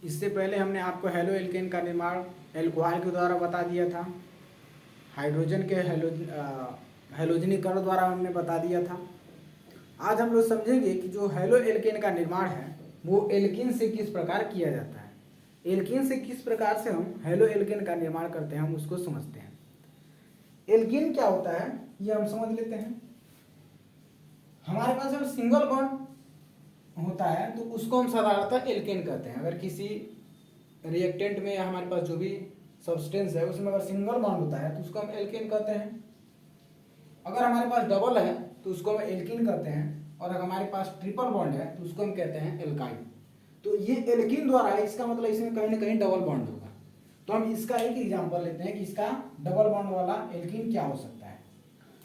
इससे पहले हमने आपको हेलो एल्केन का निर्माण एल्कोहल के द्वारा बता दिया था, हाइड्रोजन के हैलोजनीकरण द्वारा हमने बता दिया था। आज हम लोग समझेंगे कि जो हेलो एल्केन का निर्माण है वो एल्कीन से किस प्रकार किया जाता है। एल्कीन से किस प्रकार से हम हेलो एल्केन का निर्माण करते हैं हम उसको समझते हैं। एल्कीन क्या होता है ये हम समझ लेते हैं। हमारे पास जब सिंगल बॉन्ड होता है तो उसको हम साधारणतः एल्केन कहते हैं। अगर किसी रिएक्टेंट में या हमारे पास जो भी सब्सटेंस है उसमें अगर सिंगल बॉन्ड होता है तो उसको हम एल्केन कहते हैं। अगर हमारे पास डबल है तो उसको हम एल्कीन कहते हैं, और अगर हमारे पास ट्रिपल बॉन्ड है तो उसको हम कहते हैं एल्काइन। तो ये एल्कीन द्वारा है, इसका मतलब इसमें कहीं ना कहीं डबल बॉन्ड होगा। तो हम इसका एक एग्जांपल लेते हैं कि इसका डबल बॉन्ड वाला एल्कीन क्या हो सकता है।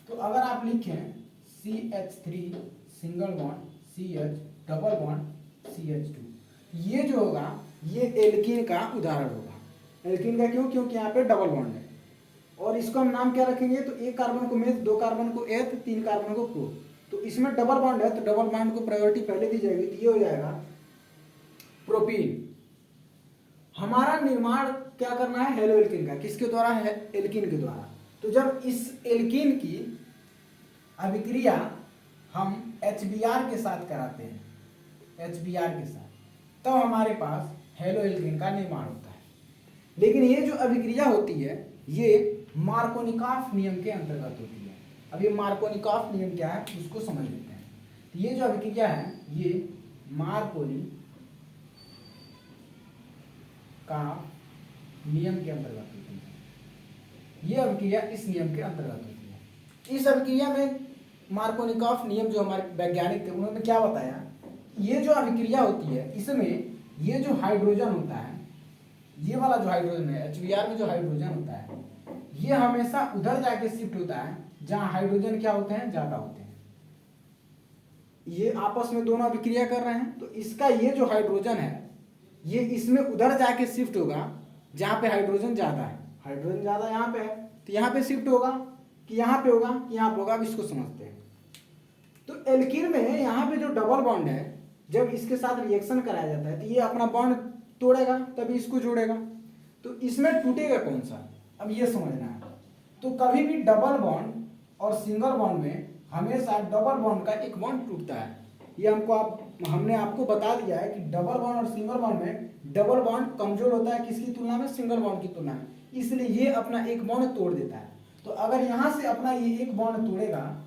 तो अगर आप लिखें CH3 single bond CH double bond CH2, ये जो होगा ये एल्कीन का उदाहरण होगा। एल्कीन का क्यों? क्योंकि यहाँ पे डबल बॉन्ड है। और इसको हम नाम क्या रखेंगे? तो एक कार्बन को मेथ, दो कार्बन को एथ, तीन कार्बन को प्रो। तो इसमें डबल बॉन्ड है तो डबल बॉन्ड को प्रायोरिटी पहले दी जाएगी, तो ये हो जाएगा प्रोपीन। हमारा निर्माण क्या करना है? हेलो एल्कीन का। किसके द्वारा है? एल्कीन के द्वारा। तो जब इस एल्कीन की अभिक्रिया हम HBr के साथ कराते हैं, HBr के साथ, तब हमारे पास हेलो एल्कीन का निर्माण होता है। लेकिन ये जो अभिक्रिया होती है ये मार्कोनिकॉफ नियम के अंतर्गत होती है। अब ये मार्कोनिकॉफ नियम क्या है उसको समझ लेते हैं। तो ये जो अभिक्रिया है ये मार्कोनिकॉफ नियम के अंतर्गत होती है। ये अभिक्रिया इस नियम के अंतर्गत होती है। इस अभिक्रिया में मार्कोनिकॉफ नियम जो हमारे वैज्ञानिक थे उन्होंने क्या बताया, ये जो अभिक्रिया होती है इसमें ये जो हाइड्रोजन होता है, ये वाला जो हाइड्रोजन है HBr में जो हाइड्रोजन होता है ये हमेशा उधर जाके शिफ्ट होता है जहां हाइड्रोजन क्या होते हैं? ज्यादा होते हैं। ये आपस में दोनों अभिक्रिया कर रहे हैं तो इसका ये जो हाइड्रोजन है ये इसमें उधर जाके शिफ्ट होगा जहां पे हाइड्रोजन ज्यादा है। हाइड्रोजन ज्यादा यहाँ पे है तो यहाँ पे शिफ्ट होगा कि यहाँ पे होगा कि यहाँ पे होगा। अब इसको समझते हैं। तो एल्कीन में यहाँ पे जो डबल बॉन्ड है जब इसके साथ रिएक्शन कराया जाता है तो ये अपना बॉन्ड तोड़ेगा तभी इसको जोड़ेगा। तो इसमें टूटेगा कौन सा? अब ये समझना है। तो कभी भी डबल बॉन्ड और सिंगल बॉन्ड में हमेशा डबल बॉन्ड का एक बॉन्ड टूटता है। ये हमने आपको बता दिया है कि डबल बॉन्ड और सिंगल बॉन्ड में डबल बॉन्ड कमजोर होता है किसकी तुलना में? सिंगल बॉन्ड की तुलना में। इसलिए ये अपना एक बॉन्ड तोड़ देता है। तो अगर यहाँ से अपना ये एक बॉन्ड तोड़ेगा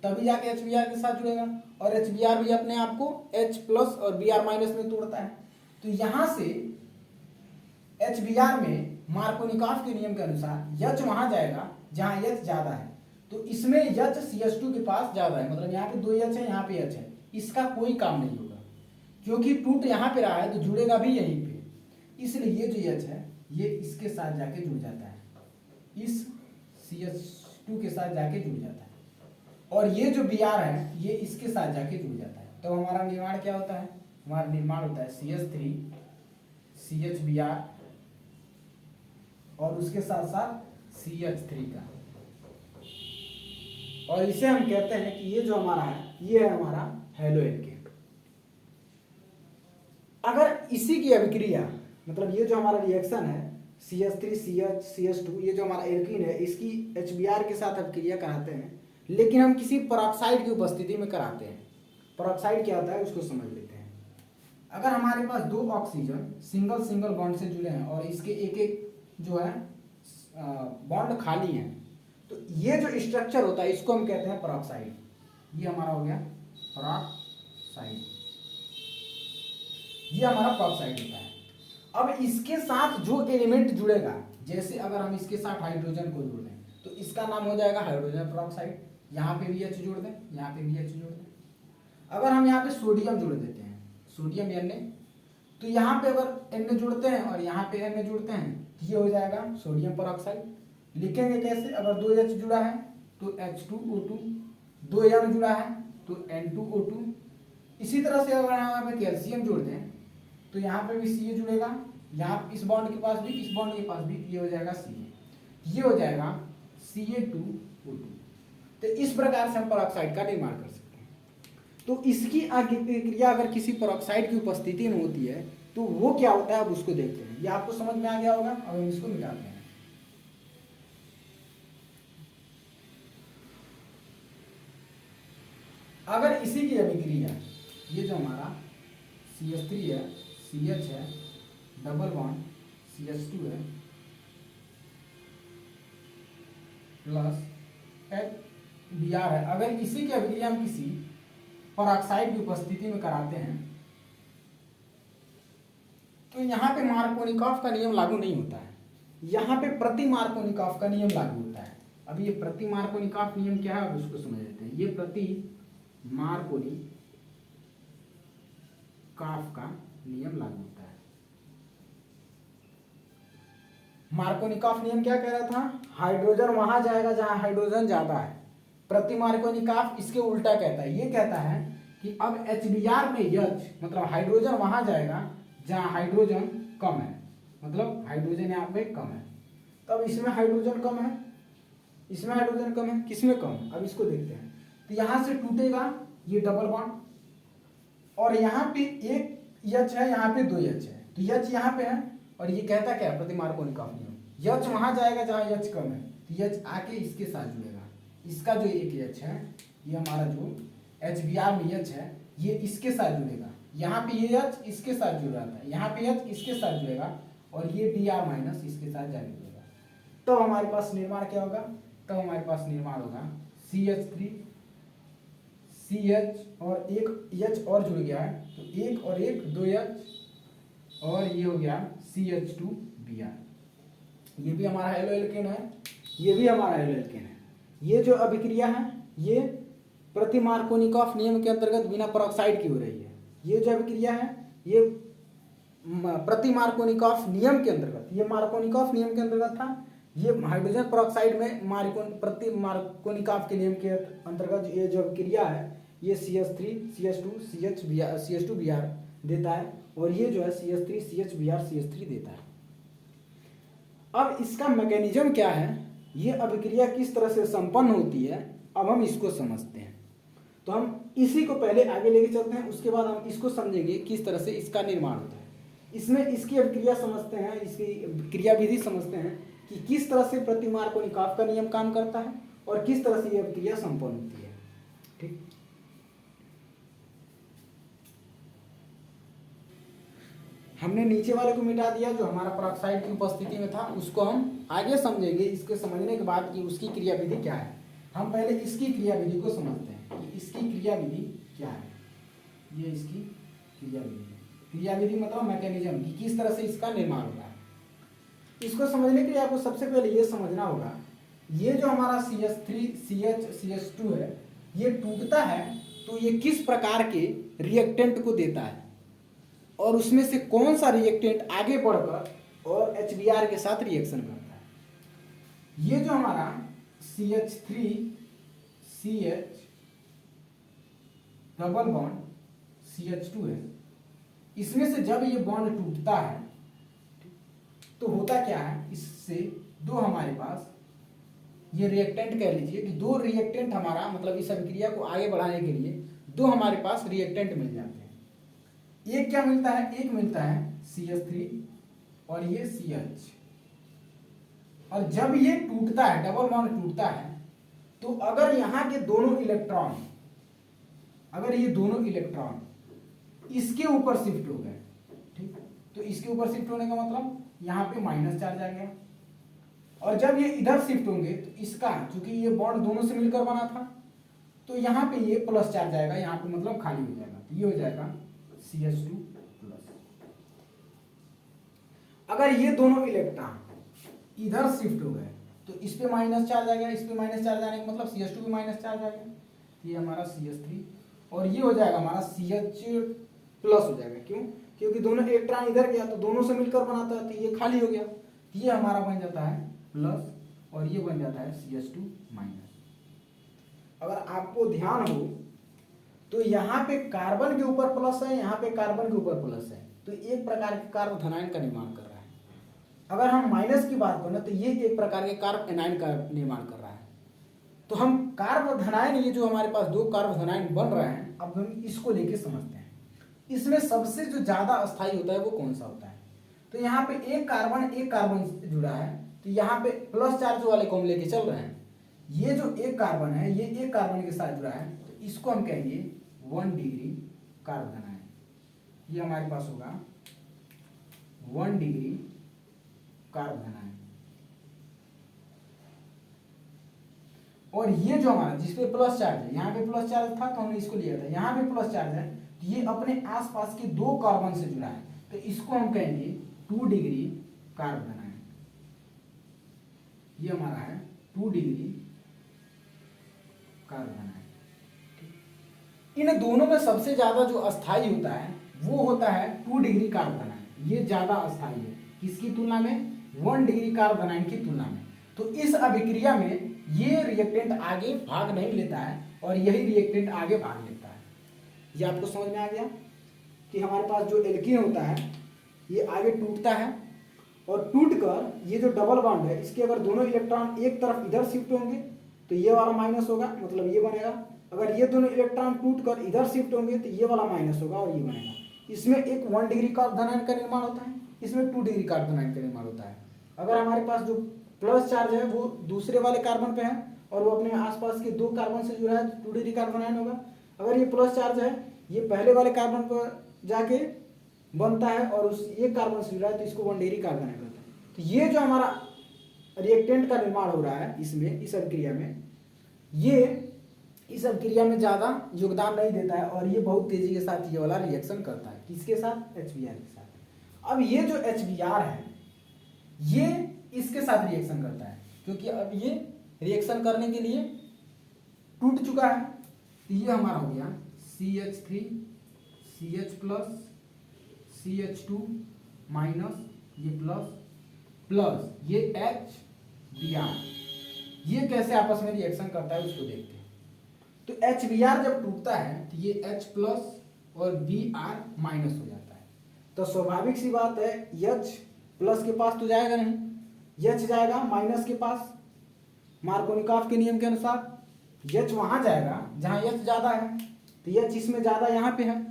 तभी जाके HBr के साथ जुड़ेगा, और HBr भी अपने आप को H प्लस और Br माइनस में तोड़ता है। तो यहाँ से HBr में मार्कोनिकॉफ के नियम के अनुसार H वहां जाएगा जहां H ज्यादा है। तो इसमें H CH2 के पास ज्यादा है, मतलब यहाँ पे 2 H है, यहाँ पे H है। इसका कोई काम नहीं होगा क्योंकि टूट यहाँ पे रहा है तो जुड़ेगा भी यहीं पे। इसलिए ये जो H है ये इसके साथ जाके जुड़ जाता है, इस CH2 के साथ जाके जुड़ जाता है, और ये जो Br है ये इसके साथ जाके जुड़ जाता है। तो हमारा निर्माण क्या होता है? हमारा निर्माण होता है CH3 CHBr और उसके साथ साथ CH3 का, और इसे हम कहते हैं कि ये जो हमारा है ये है हमारा हेलो एल्केन। अगर इसी की अभिक्रिया मतलब ये जो हमारा रिएक्शन है CH3 CH CH2 ये जो हमारा एल्कीन है इसकी HBr के साथ अभिक्रिया कराते हैं, लेकिन हम किसी पेरोक्साइड की उपस्थिति में कराते हैं। पेरोक्साइड क्या होता है उसको समझ लेते हैं। अगर हमारे पास दो ऑक्सीजन सिंगल बॉन्ड से जुड़े हैं और इसके एक एक जो है बॉन्ड खाली हैं तो ये जो स्ट्रक्चर होता है इसको हम कहते हैं पेरोक्साइड। ये हमारा हो गया पेरोक्साइड, ये हमारा पेरोक्साइड होता है। अब इसके साथ जो एलिमेंट जुड़ेगा, जैसे अगर हम इसके साथ हाइड्रोजन को जोड़ दें तो इसका नाम हो जाएगा हाइड्रोजन पेरोक्साइड। यहाँ पे भी H जोड़ दें, यहाँ पे भी H जोड़ दें। अगर हम यहाँ पे सोडियम जोड़ देते हैं, सोडियम Na, तो यहाँ पे अगर Na जोड़ते हैं और यहाँ पे Na जोड़ते हैं तो ये हो जाएगा सोडियम पेरोक्साइड। लिखेंगे कैसे? अगर 2H जुड़ा है तो H2O2, 2 N जुड़ा है तो N2O2। इसी तरह से अगर यहाँ पे कैल्शियम जोड़ दें तो यहाँ पे भी Ca जुड़ेगा, यहाँ इस बॉन्ड के पास भी, इस बॉन्ड के पास भी, ये हो जाएगा Ca, ये हो जाएगा Ca2O2। तो इस प्रकार से हम पेरोक्साइड का निर्माण कर सकते हैं। तो इसकी अभिक्रिया अगर किसी पेरोक्साइड की उपस्थिति में होती है तो वो क्या होता है, अब उसको देखते हैं। ये आपको समझ में आ गया होगा। अब हम इसको मिटाते हैं। अगर इसी की अभिक्रिया, ये जो हमारा CH3 है, CH है, डबल बॉन्ड CH2 है, प्लस HBr है, अगर इसी की अभिक्रिया हम किसी पेरोक्साइड की उपस्थिति में कराते हैं तो यहाँ पे मार्कोनिकॉफ का नियम लागू नहीं होता है, यहाँ पे प्रति मार्कोनिकॉफ का नियम लागू होता है। अब ये प्रति मार्कोनिकॉफ नियम क्या है, अब उसको समझ लेते हैं। ये प्रति मार्कोनिकॉफ का नियम लागू होता है। मार्कोनिकॉफ नियम क्या कह रहा था, हाइड्रोजन वहां जाएगा जहां हाइड्रोजन ज्यादा है। प्रति मार्कोनिकॉफ इसके उल्टा कहता है, ये कहता है कि अब HBr में H मतलब हाइड्रोजन वहां जाएगा जहां हाइड्रोजन कम है, मतलब हाइड्रोजन यहाँ पे कम है। तब इसमें हाइड्रोजन कम है, इसमें हाइड्रोजन कम है, किसमें कम है, अब इसको देखते हैं। तो यहां से टूटेगा ये डबल बॉन्ड और यहाँ पे एक H है, यहाँ पे 2 H है, तो H यहाँ पे है और ये कहता क्या है, प्रति मार्कोनिकॉफ नियम, H वहां जाएगा जहां H कम है, तो H आके इसके साथ जुड़ेगा। इसका जो एक H है, ये हमारा जो HBr में H है, ये इसके साथ जुड़ेगा। यहाँ पे ये H इसके साथ जुड़ रहा था, यहाँ पे H इसके साथ जुड़ेगा और ये Br माइनस इसके साथ जाके जुड़ेगा। तो हमारे पास निर्माण क्या होगा, तो हमारे पास निर्माण होगा CH3 CH और एक H और जुड़ गया है, तो एक और एक 2 H और ये हो गया CH2Br। ये भी हमारा हेलो एल्केन है, ये भी हमारा हेलो एल्केन है। ये जो अभिक्रिया है ये प्रति मार्कोनिकॉफ नियम के अंतर्गत बिना पेरोक्साइड की हो रही है। ये जो अभिक्रिया है ये प्रति मार्कोनिकॉफ नियम के अंतर्गत, ये मार्कोनिकॉफ नियम के अंतर्गत था। ये हाइड्रोजन पेरोक्साइड में प्रति मार्कोनिकॉफ के नियम के अंतर्गत ये जो अभिक्रिया है ये CH3 CH2 CH2Br देता है और ये जो है CH3 CHBr CH3 देता है। अब इसका मैकेनिज्म क्या है, ये अभिक्रिया किस तरह से संपन्न होती है, अब हम इसको समझते हैं। तो हम इसी को पहले आगे लेके चलते हैं, उसके बाद हम इसको समझेंगे किस तरह से इसका निर्माण होता है। इसमें इसकी अभिक्रिया समझते हैं, इसकी क्रिया विधि समझते हैं कि किस तरह से प्रति मार्कोनिकॉफ का नियम काम करता है और किस तरह से ये अभिक्रिया संपन्न होती है। ठीक, हमने नीचे वाले को मिटा दिया जो हमारा पेरोक्साइड की उपस्थिति में था, उसको हम आगे समझेंगे इसके समझने के बाद कि उसकी क्रिया विधि क्या है। हम पहले इसकी क्रिया विधि को समझते हैं कि इसकी क्रिया विधि क्या है। ये इसकी क्रिया विधि है। क्रिया विधि मतलब मैकेनिज्म कि किस तरह से इसका निर्माण होता है। इसको समझने के लिए आपको सबसे पहले ये समझना होगा, ये जो हमारा CH3 CH CH2 है ये टूटता है तो ये किस प्रकार के रिएक्टेंट को देता है और उसमें से कौन सा रिएक्टेंट आगे बढ़कर और HBr के साथ रिएक्शन करता है। ये जो हमारा CH3 CH double bond CH2 है, इसमें से जब ये बॉन्ड टूटता है तो होता क्या है, इससे दो हमारे पास ये रिएक्टेंट कह लीजिए कि 2 रिएक्टेंट हमारा मतलब इस अभिक्रिया को आगे बढ़ाने के लिए 2 हमारे पास रिएक्टेंट मिल जाते हैं। एक क्या मिलता है, एक मिलता है CH3 और ये CH। और जब ये टूटता है, डबल बॉन्ड टूटता है, तो अगर यहाँ के दोनों इलेक्ट्रॉन, अगर ये दोनों इलेक्ट्रॉन इसके ऊपर शिफ्ट हो गए, ठीक, तो इसके ऊपर शिफ्ट होने का मतलब यहाँ पे माइनस चार्ज आ गया। और जब ये इधर शिफ्ट होंगे तो इसका, चूंकि ये बॉन्ड दोनों से मिलकर बना था, तो यहाँ पे ये प्लस चार्ज आएगा, यहाँ पे मतलब खाली हो जाएगा, तो ये हो जाएगा CH2 प्लस। अगर ये दोनों इलेक्ट्रॉन इधर शिफ्ट हो गए तो इस पे माइनस चार्ज आ गया, इस पे माइनस चार्ज आने का मतलब CH2 पे माइनस चार्ज आ गया, ये हमारा CH3 और ये हो जाएगा हमारा CH प्लस हो जाएगा। क्यों, क्योंकि दोनों इलेक्ट्रॉन इधर गया तो दोनों से मिलकर बनाता है, तो ये खाली हो गया, तो ये हमारा बन जाता है प्लस और ये बन जाता है CH2 माइनस। अगर आपको ध्यान हो तो यहाँ पे कार्बन के ऊपर प्लस है, यहाँ पे कार्बन के ऊपर प्लस है, तो एक प्रकार के कार्ब धनायन का निर्माण कर रहा है। अगर हम माइनस की बात करें तो ये एक प्रकार के कार्ब एनायन का निर्माण कर रहा है। तो हम कार्बोधनायन, ये जो हमारे पास 2 कार्बोधनायन बन रहे हैं, अब हम इसको लेके समझते हैं। इसमें सबसे जो ज्यादा अस्थायी होता है वो कौन सा होता है? तो यहाँ पे एक कार्बन जुड़ा है, तो यहाँ पे प्लस चार्ज वाले को हम लेके चल रहे हैं। ये जो एक कार्बन है, ये एक कार्बन के साथ जुड़ा है, तो इसको हम कहेंगे 1 डिग्री कार्बोधनायन। ये हमारे पास होगा 1 डिग्री कार्बोधनायन। और ये जो हमारा जिसपे प्लस चार्ज है, यहाँ पे प्लस चार्ज था तो हमने इसको लिया था, यहाँ पे प्लस चार्ज है, तो ये अपने आसपास के 2 कार्बन से जुड़ा है, तो इसको हम कहेंगे 2 डिग्री कार्बोधनायन। ये हमारा है 2 डिग्री कार्बोधनायन। इन दोनों में सबसे ज्यादा जो अस्थायी होता है वो होता है 2 डिग्री कार्बोधनायन। ये ज्यादा अस्थायी है किसकी तुलना में? 1 डिग्री कार्बोधनायन की तुलना में। तो इस अभिक्रिया में ये रिएक्टेंट आगे भाग नहीं लेता है और यही रिएक्टेंट आगे भाग लेता है। ये आपको समझ में आ गया कि हमारे पास जो एल्कीन होता है ये आगे टूटता है, और टूटकर ये जो डबल बॉन्ड है इसके अगर दोनों इलेक्ट्रॉन एक तरफ इधर शिफ्ट होंगे तो ये वाला माइनस होगा, मतलब ये बनेगा। अगर ये दोनों इलेक्ट्रॉन टूटकर इधर शिफ्ट होंगे तो ये वाला माइनस होगा और ये बनेगा। इसमें एक 1 डिग्री कार्बोधनायन का निर्माण होता है, इसमें 2 डिग्री कार्बोधनायन का निर्माण होता है। अगर हमारे पास जो प्लस चार्ज है वो दूसरे वाले कार्बन पे है और वो अपने आसपास के 2 कार्बन से जुड़ा है तो 2 डिग्री कार्बोधनायन होगा। अगर ये प्लस चार्ज है, ये पहले वाले कार्बन पर जाके बनता है और उस एक कार्बन से जुड़ा है तो इसको 1 डिग्री कार्बोधनायन कहते हैं। तो ये जो हमारा रिएक्टेंट का निर्माण हो रहा है इसमें, इस अभिक्रिया में, ये इस अभिक्रिया में ज्यादा योगदान नहीं देता है और ये बहुत तेजी के साथ ये वाला रिएक्शन करता है। किसके साथ? HBr के साथ। अब ये जो HBr है ये इसके साथ रिएक्शन करता है, क्योंकि अब ये रिएक्शन करने के लिए टूट चुका है। तो ये हमारा हो गया CH3 CH plus CH2 minus ये प्लस प्लस ये HBr। ये कैसे आपस में रिएक्शन करता है उसको देखते हैं। तो HBr जब टूटता है तो ये H प्लस और Br माइनस हो जाता है। तो स्वाभाविक सी बात है H प्लस के पास तो जाएगा नहीं, H जाएगा माइनस के पास। मार्कोनिकॉफ के नियम के अनुसार H वहां जाएगा जहां H ज्यादा है, तो H इसमें ज्यादा यहाँ पे है,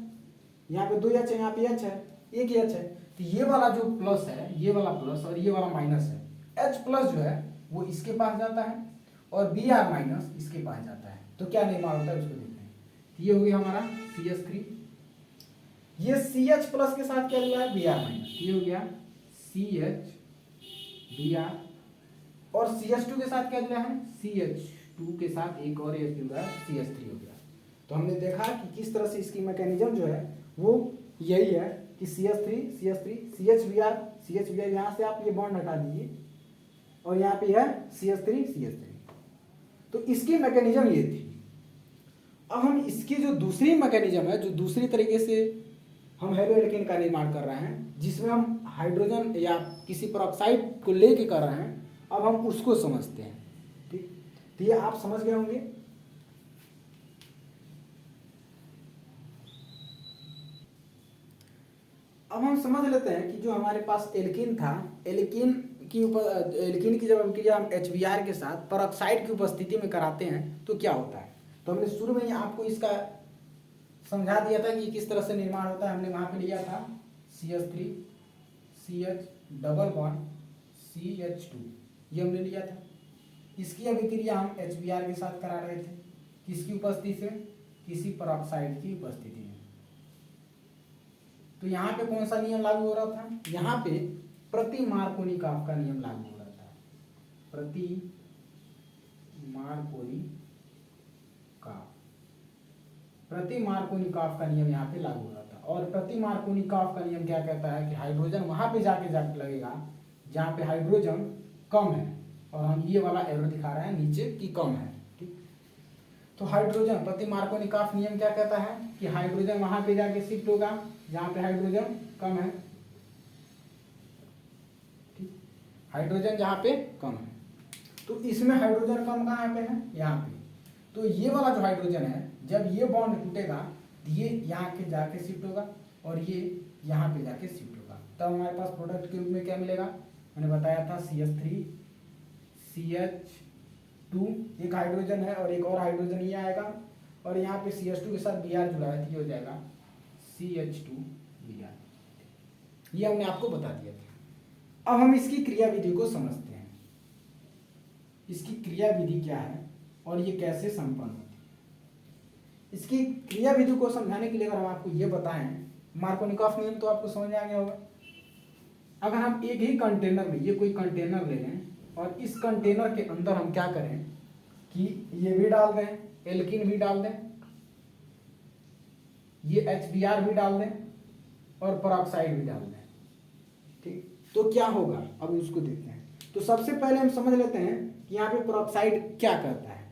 यहाँ पे 2 H है, यहाँ पे H है, एक H है। तो ये वाला जो प्लस है, ये वाला प्लस और ये वाला माइनस है, H प्लस जो है वो इसके पास जाता है और Br माइनस इसके पास जाता है। तो क्या निर्माण होता है उसको देखते हैं। तो ये हो गया हमारा CH3, ये CH प्लस के साथ क्या जुड़ा है? Br minus. ये हो गया CH Br, और CH2 के साथ क्या जुड़ा है? CH2 के साथ एक और H जुड़ा है, CH3 हो गया। तो हमने देखा कि किस तरह से इसकी मैकेनिज्म जो है वो यही है कि CH3 CHBr यहाँ से आप ये बॉन्ड हटा दीजिए और यहाँ पे है CH3। तो इसकी मैकेनिज्म ये थी। अब हम इसकी जो दूसरी मैकेनिज्म है, जो दूसरी तरीके से हम हेलो एल्केन का निर्माण कर रहे हैं, जिसमें हम हाइड्रोजन या किसी पेरोक्साइड को लेके कर रहे हैं, अब हम उसको समझते हैं। ठीक, तो ये आप समझ गए होंगे। अब हम समझ लेते हैं कि जो हमारे पास एल्कीन था, एल्कीन की जब अभिक्रिया हम HBr के साथ पेरोक्साइड की उपस्थिति में कराते हैं तो क्या होता है। तो हमने शुरू में ही आपको इसका समझा दिया था कि किस तरह से निर्माण होता है। हमने वहां पे लिया था CH3 CH double bond CH2, ये हमने लिया था। इसकी अभिक्रिया हम HBr के साथ करा रहे थे, किसकी उपस्थिति से? किसी पेरोक्साइड की उपस्थिति में। तो यहाँ पे कौन सा नियम लागू हो रहा था? यहाँ पे प्रति मार्कोनिकॉफ का नियम लागू हो रहा था। प्रति मार्कोनिकॉफ का नियम यहाँ पे लागू हो रहा था। और प्रति मार्कोनिकॉफ का नियम क्या कहता है कि हाइड्रोजन वहां पे जाके लगेगा जहाँ पे हाइड्रोजन कम है, और हम ये वाला एरो दिखा रहे हैं नीचे की कम है। ठीक, तो हाइड्रोजन प्रति मार्कोनिकॉफ नियम क्या कहता है कि हाइड्रोजन वहां पे जाके शिफ्ट होगा जहाँ पे हाइड्रोजन कम है। ठीक, हाइड्रोजन जहाँ पे कम है, तो इसमें हाइड्रोजन कम कहाँ पे है? यहाँ पे। तो ये वाला जो हाइड्रोजन है जब ये बॉन्ड टूटेगा तो ये यहाँ के जाके शिफ्ट होगा और ये यहाँ पे जाके शिफ्ट होगा। तब हमारे पास प्रोडक्ट के रूप में क्या मिलेगा? मैंने बताया था CH3 CH2 2 एक हाइड्रोजन है और एक और हाइड्रोजन ये आएगा और यहाँ पे CH2 के साथ Br जुड़ा है तो ये हो जाएगा CH2Br। ये हमने आपको बता दिया था। अब हम इसकी क्रिया विधि को समझते हैं, इसकी क्रिया विधि क्या है और ये कैसे संपन्न होती है। इसकी क्रिया विधि को समझाने के लिए अगर हम आपको ये बताएं, मार्कोनिकॉफ नियम तो आपको समझ में आ गया होगा। अगर हम एक ही कंटेनर में, ये कोई कंटेनर ले लें और इस कंटेनर के अंदर हम क्या करें कि ये भी डाल दें, एल्कीन भी डाल दें, ये HBr भी डाल दें और पेरोक्साइड भी डाल दें, ठीक, तो क्या होगा अब उसको देखते हैं। तो सबसे पहले हम समझ लेते हैं कि यहाँ पे पेरोक्साइड क्या करता है।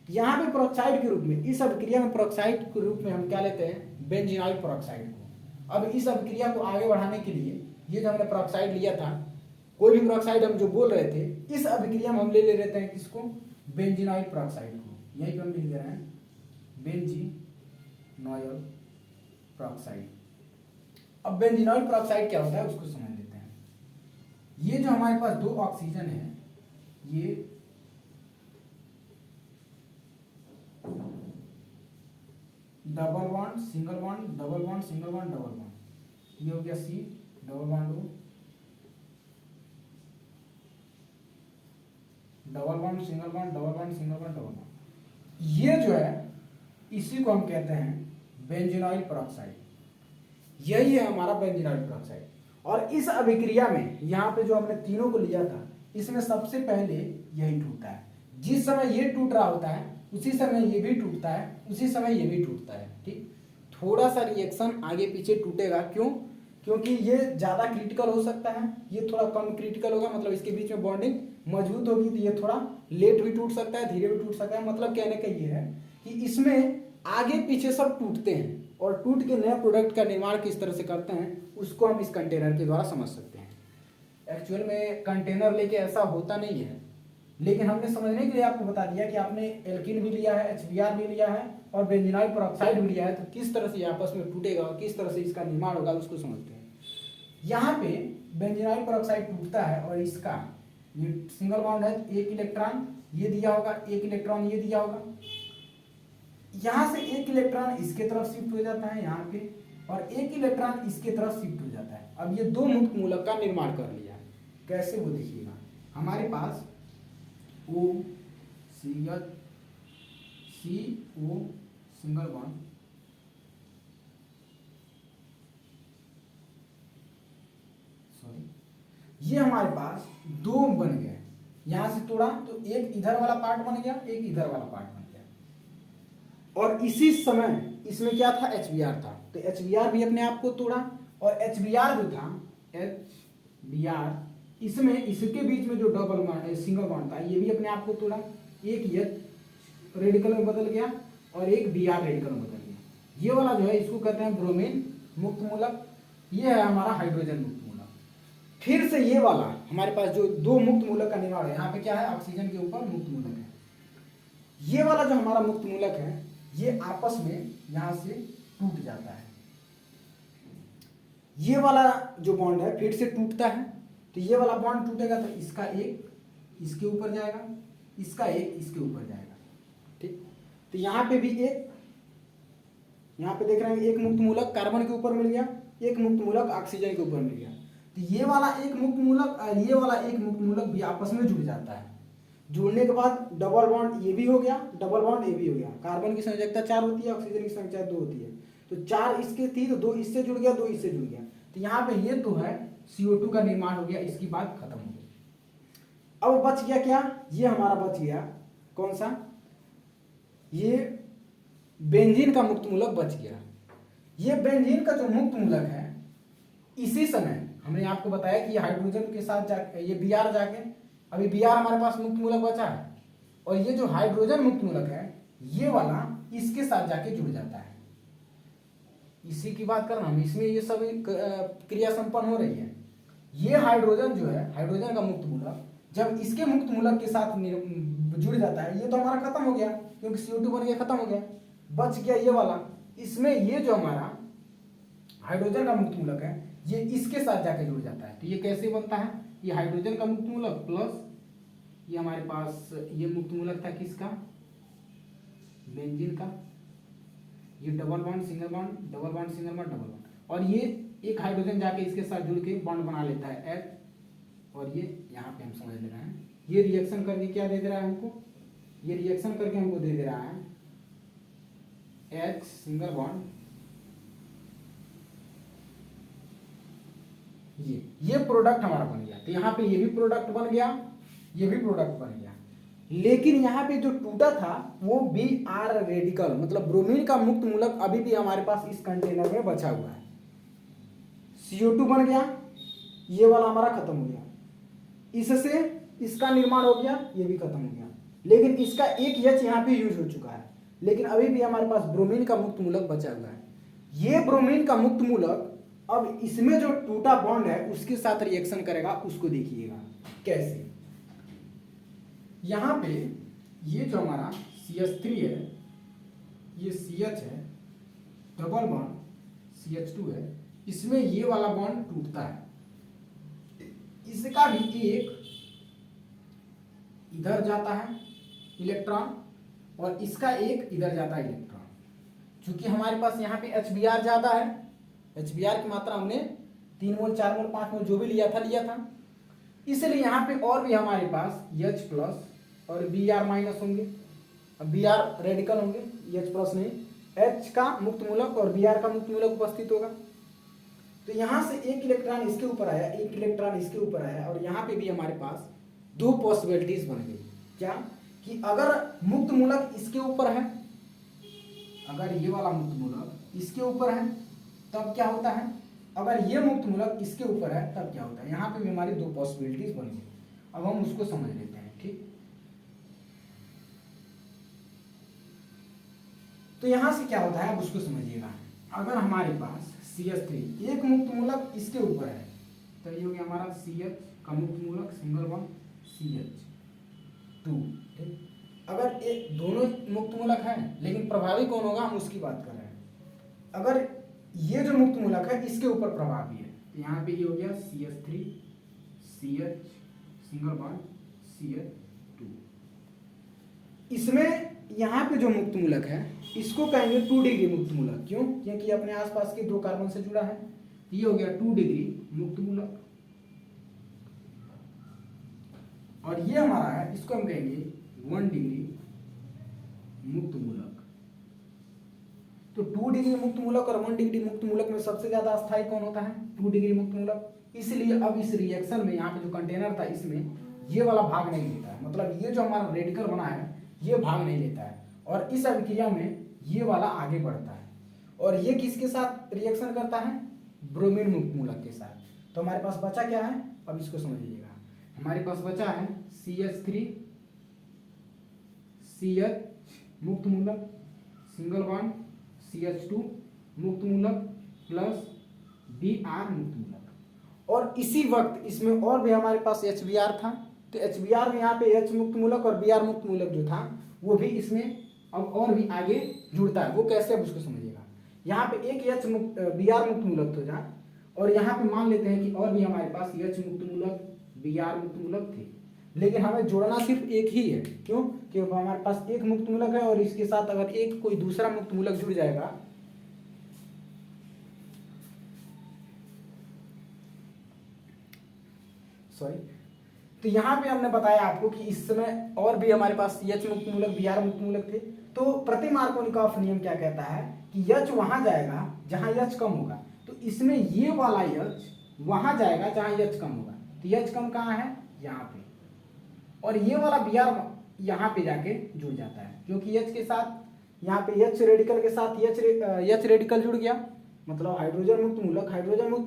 यहाँ पे पेरोक्साइड के रूप में, इस अभिक्रिया में पेरोक्साइड के रूप में हम क्या लेते हैं, बेंजीनाइल पेरोक्साइड को। अब इस अभिक्रिया को आगे बढ़ाने के लिए ये जो हमने पेरोक्साइड लिया था, कोई भी पेरोक्साइड हम जो बोल रहे थे, इस अभिक्रिया में हम ले लेते हैं किसको, बेंजीनाइल पेरोक्साइड को। यहीं पे हम लिख दे रहे हैं बेंजीनॉइल पेरोक्साइड। अब बेंजीनॉइल पेरोक्साइड क्या होता है उसको समझ लेते हैं। ये जो हमारे पास 2 ऑक्सीजन है, ये double bond single bond, double bond single bond, double bond, ये हो गया C, double bond O, double bond single bond, double bond single bond, double bond. ये जो है इसी को हम कहते हैं बेंजीनॉइल पेरोक्साइड। यही है हमारा बेंजीनॉइल पेरोक्साइड। और इस अभिक्रिया में यहाँ पे जो हमने तीनों को लिया था, इसमें सबसे पहले यही टूटा है। जिस समय ये टूट रहा होता है उसी समय ये भी टूटता है, उसी समय ये भी टूटता है, ठीक। थोड़ा सा रिएक्शन आगे पीछे टूटेगा, क्यों, क्योंकि ये ज़्यादा क्रिटिकल हो सकता है, ये थोड़ा कम क्रिटिकल होगा, मतलब इसके बीच में बॉन्डिंग मजबूत होगी, तो ये थोड़ा लेट भी टूट सकता है, धीरे भी टूट सकता है। मतलब कहने का ये है कि इसमें आगे पीछे सब टूटते हैं और टूट के नए प्रोडक्ट का निर्माण किस तरह से करते हैं उसको हम इस कंटेनर के द्वारा समझ सकते हैं। एक्चुअल में कंटेनर लेके ऐसा होता नहीं है, लेकिन हमने समझने के लिए आपको बता दिया कि आपने एल्कीन भी लिया है, HBr भी लिया है और बेंजीनॉइल पेरोक्साइड भी लिया है, तो किस तरह से ये आपस में टूटेगा और किस तरह से इसका निर्माण होगा उसको समझते हैं। यहाँ पे बेंजीनॉइल पेरोक्साइड टूटता है और इसका ये सिंगल बॉन्ड है, 1 इलेक्ट्रॉन ये दिया होगा, 1 इलेक्ट्रॉन ये दिया होगा, यहाँ से 1 इलेक्ट्रॉन इसके तरफ शिफ्ट हो जाता है यहाँ पे और 1 इलेक्ट्रॉन इसके तरफ शिफ्ट हो जाता है। अब ये 2 मुक्त मूलक का निर्माण कर लिया। कैसे वो देखिएगा, हमारे पास O CO single bond, sorry, ये हमारे पास 2 बन गए। यहां से तोड़ा तो एक इधर वाला पार्ट बन गया, एक इधर वाला पार्ट बन गया। और इसी समय इसमें क्या था, HBr था, तो HBr भी अपने आप को तोड़ा और HBr जो था, HBr इसमें इसके बीच में जो डबल बॉन्ड सिंगल बॉन्ड था ये भी अपने आप को तोड़ा। एक ये रेडिकल में बदल गया और एक Br रेडिकल में बदल गया। ये वाला जो है इसको कहते हैं ब्रोमीन मुक्त मूलक, ये है हमारा हाइड्रोजन मुक्त मूलक। फिर से ये वाला हमारे पास जो 2 मुक्त मूलक का निर्माण है, यहाँ पे क्या है, ऑक्सीजन के ऊपर मुक्त मूलक है। ये वाला जो हमारा मुक्त मूलक है ये आपस में यहाँ से टूट जाता है। ये वाला जो बॉन्ड है फिर से टूटता है, तो ये वाला बॉन्ड टूटेगा तो इसका एक इसके ऊपर जाएगा, इसका एक इसके ऊपर जाएगा, ठीक। तो यहाँ पे भी एक, यहाँ पे देख रहे हैं एक मुक्त मूलक कार्बन के ऊपर मिल गया, एक मुक्त मूलक ऑक्सीजन के ऊपर मिल गया। तो ये वाला एक मुक्त मूलक और ये वाला एक मुक्त मूलक भी आपस में जुड़ जाता है। जुड़ने के बाद डबल बॉन्ड ये भी हो गया, डबल बॉन्ड ये भी हो गया। कार्बन की संयोजकता 4 होती है, ऑक्सीजन की संयोजकता 2 होती है, तो 4 इसके थी तो 2 इससे जुड़ गया, 2 इससे जुड़ गया। तो यहाँ पे ये तो है CO2 का निर्माण हो गया, इसकी बात खत्म हो गई। अब बच गया क्या, ये हमारा बच गया कौन सा, ये बेंजीन का मुक्त मूलक बच गया। ये बेंजीन का जो मुक्त मूलक है, इसी समय हमने आपको बताया कि ये हाइड्रोजन के साथ जाके ये Br जाके, अभी Br हमारे पास मुक्त मूलक बचा है और ये जो हाइड्रोजन मुक्त मूलक है ये वाला इसके साथ जाके जुड़ जाता है। इसी की बात कर रहा हूं, इसमें ये सब क्रिया संपन्न हो रही है। ये हाइड्रोजन जो है, हाइड्रोजन का मुक्त मूलक जब इसके मुक्त मूलक के साथ जुड़ जाता है, ये तो हमारा खत्म हो गया क्योंकि CO2 बन गया, खत्म हो गया। बच गया ये वाला, इसमें ये जो हमारा हाइड्रोजन का मुक्त मूलक है ये इसके साथ जाके जुड़ जाता है। तो ये कैसे बनता है, ये हाइड्रोजन का मुक्त मूलक प्लस ये हमारे पास ये मुक्त मूलक था किसका, बेंजीन का। ये double bond single bond, double bond single bond, double bond, और ये एक हाइड्रोजन जाके इसके साथ जुड़ के बॉन्ड बना लेता है H, और ये यहाँ पे हम समझ ले रहे हैं ये रिएक्शन करके क्या दे दे रहा है हमको, ये रिएक्शन करके हमको दे दे रहा है H सिंगल बॉन्ड, ये प्रोडक्ट हमारा बन गया। तो यहाँ पे ये भी प्रोडक्ट बन गया, ये भी प्रोडक्ट बन गया। लेकिन यहाँ पे जो टूटा था वो Br रेडिकल, मतलब ब्रोमीन का मुक्त मूलक अभी भी हमारे पास इस कंटेनर में बचा हुआ है। CO2 बन गया, ये वाला हमारा खत्म हो गया, इससे इसका निर्माण हो गया, ये भी खत्म हो गया। लेकिन इसका एक H यहाँ पे यूज हो चुका है, लेकिन अभी भी हमारे पास ब्रोमीन का मुक्त मूलक बचा हुआ है। ये ब्रोमीन का मुक्त मूलक अब इसमें जो टूटा बॉन्ड है उसके साथ रिएक्शन करेगा, उसको देखिएगा कैसे। यहां पे ये जो हमारा CH3 है, ये CH है, डबल बॉन्ड CH2 है, इसमें ये वाला बॉन्ड टूटता है, इसका भी एक इधर जाता है इलेक्ट्रॉन और इसका एक इधर जाता है इलेक्ट्रॉन। चूंकि हमारे पास यहाँ पे HBr ज्यादा है, HBr की मात्रा हमने 3 मोल 4 मोल 5 मोल जो भी लिया था, इसलिए यहाँ पे और भी हमारे पास H प्लस और Br माइनस होंगे। अब Br रेडिकल होंगे, H प्लस नहीं, H का मुक्त मूलक और Br का मुक्त मूलक उपस्थित होगा। तो यहाँ से एक इलेक्ट्रॉन इसके ऊपर आया, एक इलेक्ट्रॉन इसके ऊपर आया, और यहाँ पे भी हमारे पास दो पॉसिबिलिटीज बन गई। क्या कि अगर मुक्त मूलक इसके ऊपर है, अगर ये वाला मुक्त मूलक इसके ऊपर है तब क्या होता है, अगर ये मुक्त मूलक इसके ऊपर है तब क्या होता है। यहाँ पे भी हमारी दो पॉसिबिलिटीज बन गई। अब हम उसको समझ लेते हैं, ठीक। तो यहां से क्या होता है अब उसको समझिएगा। अगर हमारे पास CH3 एक मुक्त मूलक इसके ऊपर है तो ये हो गया हमारा CH का मुक्त मूलक सिंगल बॉन्ड CH2, ठीक। अगर एक दोनों मुक्त मूलक है लेकिन प्रभावी कौन होगा हम उसकी बात कर रहे हैं। अगर ये जो मुक्त मूलक है इसके ऊपर प्रभावी है तो यहाँ पे ये हो गया CH3 CH single bond CH2। इसमें यहाँ पे जो मुक्त मूलक है इसको कहेंगे 2 डिग्री मुक्त मूलक। क्यों? क्योंकि अपने आसपास के 2 कार्बन से जुड़ा है। ये हो गया 2 डिग्री मुक्त मूलक। और ये हमारा है, इसको हम कहेंगे 1 डिग्री मुक्त मूलक। तो 2 डिग्री मुक्त मूलक और 1 डिग्री मुक्त मूलक में सबसे ज्यादा अस्थायी कौन होता है? 2 डिग्री मुक्त मूलक। इसलिए अब इस रिएक्शन में यहाँ पे जो कंटेनर था इसमें ये वाला भाग नहीं लेता है, मतलब ये जो हमारा रेडिकल बना है ये भाग नहीं लेता है, और इस अभिक्रिया में ये वाला आगे बढ़ता है। और ये किसके साथ रिएक्शन करता है? ब्रोमीन मुक्त मूलक के साथ। तो हमारे पास बचा क्या है, अब इसको समझिएगा। हमारे पास बचा है CH3 CH मुक्त मूलक सिंगल बॉन्ड CH2 मुक्त मूलक प्लस Br मुक्त मूलक। और इसी वक्त इसमें और भी हमारे पास HBr था, तो HBr में यहाँ पे H मुक्त मूलक और Br मुक्त मूलक जो था वो भी इसमें अब और भी आगे जुड़ता है। वो कैसे, अब उसको समझिएगा। यहाँ पे एक H मुक्त Br मुक्त मूलक तो था, और यहाँ पे मान लेते हैं कि और भी हमारे पास H मुक्त मूलक Br मुक्त मूलक थे, लेकिन हमें जोड़ना सिर्फ एक ही है। क्यों? क्योंकि हमारे पास एक मुक्त मूलक है और इसके साथ अगर एक कोई दूसरा मुक्त मूलक जुड़ जाएगा तो यहाँ पे हमने बताया आपको कि इस समय और भी हमारे पास H मुक्त मूलक Br मुक्त मूलक थे। तो प्रति मार्कोनिकॉफ नियम क्या कहता है कि H वहां जाएगा जहां H कम होगा, तो इसमें ये वाला H वहां जाएगा जहां H कम होगा। तो H कम कहाँ है? यहाँ पे। और ये वाला Br यहाँ पे जाके जुड़ जाता है, क्योंकि H के साथ यहाँ पे H रेडिकल के साथ H रेडिकल जुड़ गया, मतलब हाइड्रोजन मुक्त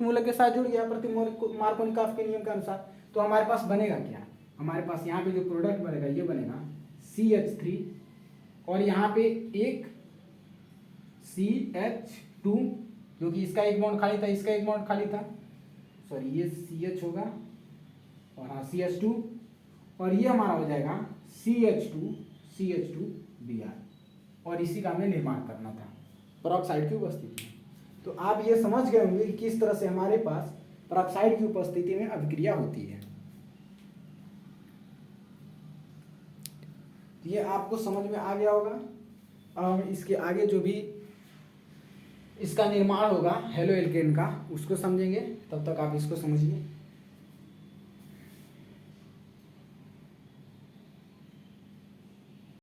मूलक के साथ जुड़ गया प्रति मार्कोनिकॉफ के नियम के अनुसार। तो हमारे पास बनेगा क्या? हमारे पास यहाँ पे जो प्रोडक्ट बनेगा ये बनेगा CH3 और यहाँ पे एक CH2, क्योंकि इसका एक बॉन्ड खाली था, इसका एक बॉन्ड खाली था, सॉरी ये CH होगा और हाँ CH2, और ये हमारा हो जाएगा CH2 Br, और इसी का हमें निर्माण करना था पेरोक्साइड की उपस्थिति में। तो आप ये समझ गए होंगे कि किस तरह से हमारे पास पेरोक्साइड की उपस्थिति में अभिक्रिया होती है। ये आपको समझ में आ गया होगा। अब हम इसके आगे जो भी इसका निर्माण होगा हेलो एल्केन का उसको समझेंगे, तब तक आप इसको समझिए।